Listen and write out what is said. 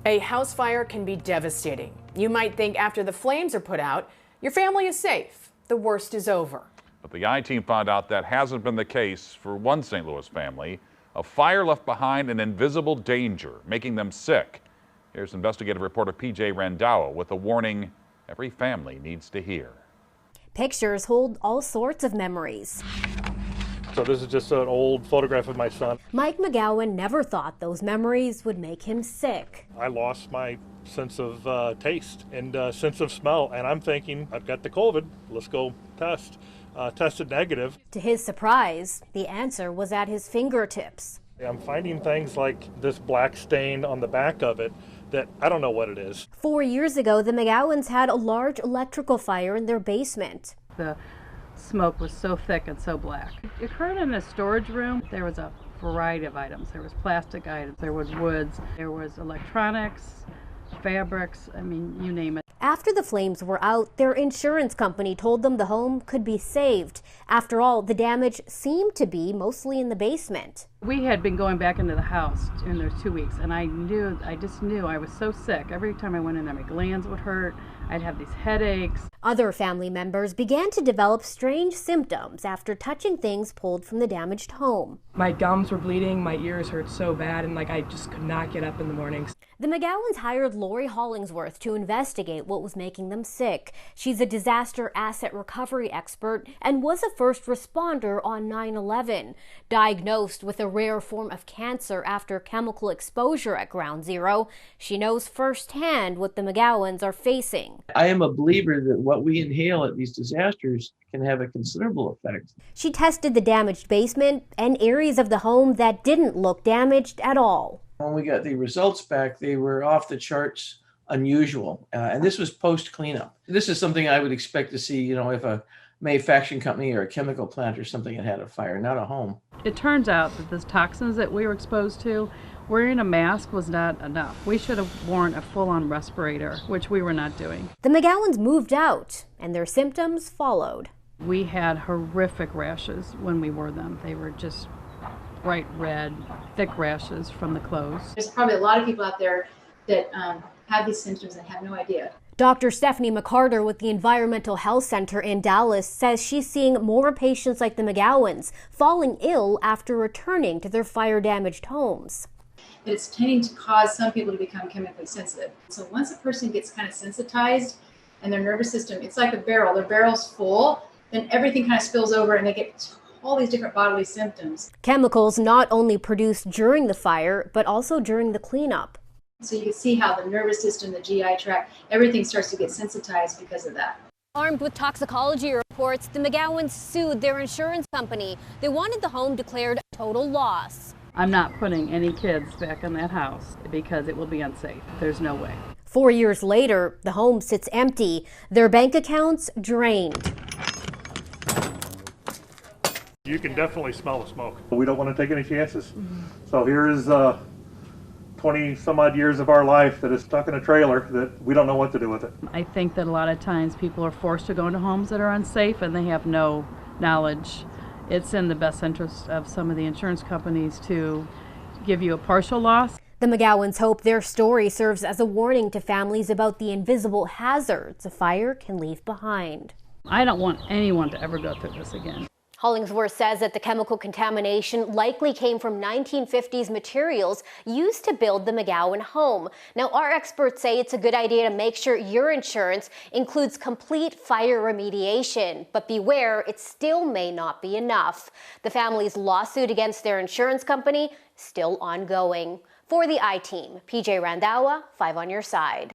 A house fire can be devastating. You might think after the flames are put out, your family is safe. The worst is over. But the I-Team found out that hasn't been the case for one St. Louis family. A fire left behind an invisible danger, making them sick. Here's investigative reporter PJ Randawa with a warning every family needs to hear. Pictures hold all sorts of memories. So this is just an old photograph of my son. Mike Megown never thought those memories would make him sick. I lost my sense of taste and sense of smell, and I'm thinking, I've got the COVID, let's go test. Tested negative. To his surprise, the answer was at his fingertips. I'm finding things like this black stain on the back of it that I don't know what it is. 4 years ago, the Megowns had a large electrical fire in their basement. The smoke was so thick and so black. It occurred in a storage room. There was a variety of items. There was plastic items, there was woods, there was electronics, fabrics, I mean, you name it. After the flames were out, their insurance company told them the home could be saved. After all, the damage seemed to be mostly in the basement. We had been going back into the house in those 2 weeks, and I just knew I was so sick. Every time I went in there, my glands would hurt. I'd have these headaches. Other family members began to develop strange symptoms after touching things pulled from the damaged home. My gums were bleeding, my ears hurt so bad, and I just could not get up in the mornings. The Megowns hired Lori Hollingsworth to investigate what was making them sick. She's a disaster asset recovery expert and was a first responder on 9/11. Diagnosed with a rare form of cancer after chemical exposure at Ground Zero, she knows firsthand what the Megowns are facing. I am a believer that what we inhale at these disasters can have a considerable effect. She tested the damaged basement and areas of the home that didn't look damaged at all. When we got the results back, they were off the charts unusual. And this was post-cleanup. This is something I would expect to see, if a manufacturing company or a chemical plant or something had a fire, not a home. It turns out that the toxins that we were exposed to, wearing a mask was not enough. We should have worn a full-on respirator, which we were not doing. The Megowns moved out, and their symptoms followed. We had horrific rashes when we wore them. They were just bright red, thick rashes from the clothes. There's probably a lot of people out there that have these symptoms and have no idea. Dr. Stephanie McCarter with the Environmental Health Center in Dallas says she's seeing more patients like the Megowns falling ill after returning to their fire-damaged homes. It's tending to cause some people to become chemically sensitive. So once a person gets kind of sensitized and their nervous system, it's like a barrel, their barrel's full, then everything kind of spills over and they get all these different bodily symptoms. Chemicals not only produced during the fire, but also during the cleanup. So you can see how the nervous system, the GI tract, everything starts to get sensitized because of that. Armed with toxicology reports, the Megowns sued their insurance company. They wanted the home declared a total loss. I'm not putting any kids back in that house because it will be unsafe. There's no way. 4 years later, the home sits empty, their bank accounts drained. You can definitely smell the smoke. We don't want to take any chances. So here is 20 some odd years of our life that is stuck in a trailer that we don't know what to do with it. I think that a lot of times people are forced to go into homes that are unsafe and they have no knowledge. It's in the best interest of some of the insurance companies to give you a partial loss. The Megowns hope their story serves as a warning to families about the invisible hazards a fire can leave behind. I don't want anyone to ever go through this again. Hollingsworth says that the chemical contamination likely came from 1950s materials used to build the Megown home. Now, our experts say it's a good idea to make sure your insurance includes complete fire remediation, but beware, it still may not be enough. The family's lawsuit against their insurance company still ongoing. For the I-Team, PJ Randawa, 5 on your side.